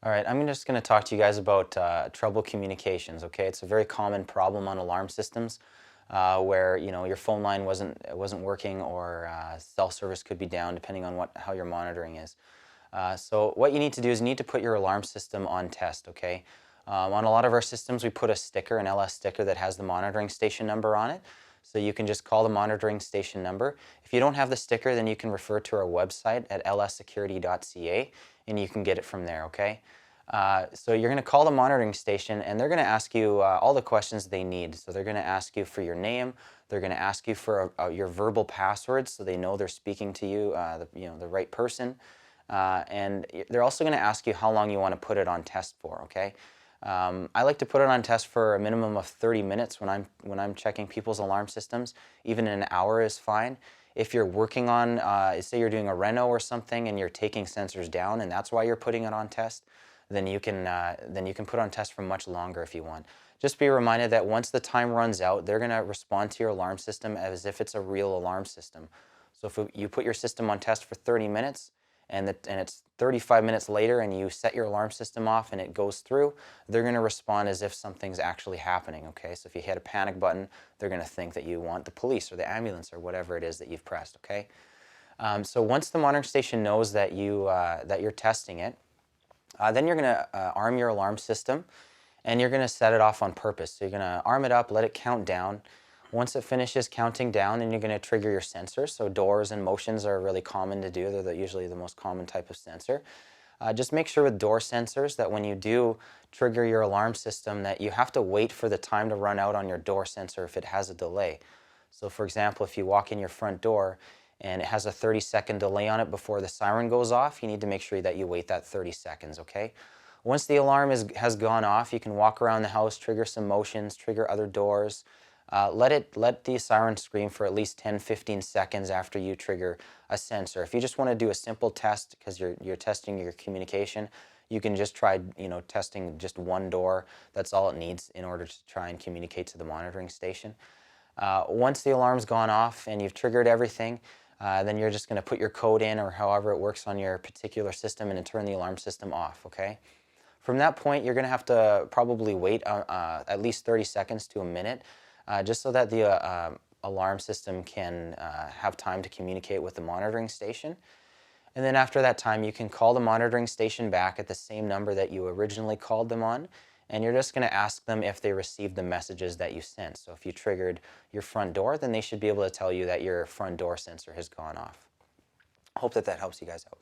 All right, I'm just going to talk to you guys about trouble communications. Okay, it's a very common problem on alarm systems where your phone line wasn't working or cell service could be down depending on how your monitoring is. So what you need to do is you need to put your alarm system on test. Okay, on a lot of our systems we put a sticker, an LS sticker that has the monitoring station number on it. So you can just call the monitoring station number. If you don't have the sticker, then you can refer to our website at lssecurity.ca and you can get it from there. Okay. So you're going to call the monitoring station and they're going to ask you all the questions they need. So they're going to ask you for your name. They're going to ask you for your verbal password so they know they're speaking to you, the right person. And they're also going to ask you how long you want to put it on test for. Okay. I like to put it on test for a minimum of 30 minutes when I'm checking people's alarm systems. Even an hour is fine. If you're working on, say you're doing a reno or something and you're taking sensors down and that's why you're putting it on test, then you can put on test for much longer if you want. Just be reminded that once the time runs out, they're going to respond to your alarm system as if it's a real alarm system. So if you put your system on test for 30 minutes and it's 35 minutes later and you set your alarm system off and it goes through, they're going to respond as if something's actually happening. Okay, so if you hit a panic button, they're going to think that you want the police or the ambulance or whatever it is that you've pressed. Okay, so once the monitoring station knows that you're testing it, then you're going to arm your alarm system and you're going to set it off on purpose. So you're going to arm it up, let it count down. Once it finishes counting down, then you're going to trigger your sensors. So doors and motions are really common to do. They're usually the most common type of sensor. Just make sure with door sensors that when you do trigger your alarm system that you have to wait for the time to run out on your door sensor if it has a delay. So for example, if you walk in your front door and it has a 30-second delay on it before the siren goes off, you need to make sure that you wait that 30 seconds, okay? Once the alarm has gone off, you can walk around the house, trigger some motions, trigger other doors. Let the siren scream for at least 10-15 seconds after you trigger a sensor. If you just want to do a simple test because you're testing your communication, you can just try testing just one door. That's all it needs in order to try and communicate to the monitoring station. Once the alarm's gone off and you've triggered everything, then you're just going to put your code in or however it works on your particular system and turn the alarm system off, okay? From that point, you're going to have to probably wait at least 30 seconds to a minute just so that the alarm system can have time to communicate with the monitoring station. And then after that time, you can call the monitoring station back at the same number that you originally called them on, and you're just going to ask them if they received the messages that you sent. So if you triggered your front door, then they should be able to tell you that your front door sensor has gone off. I hope that helps you guys out.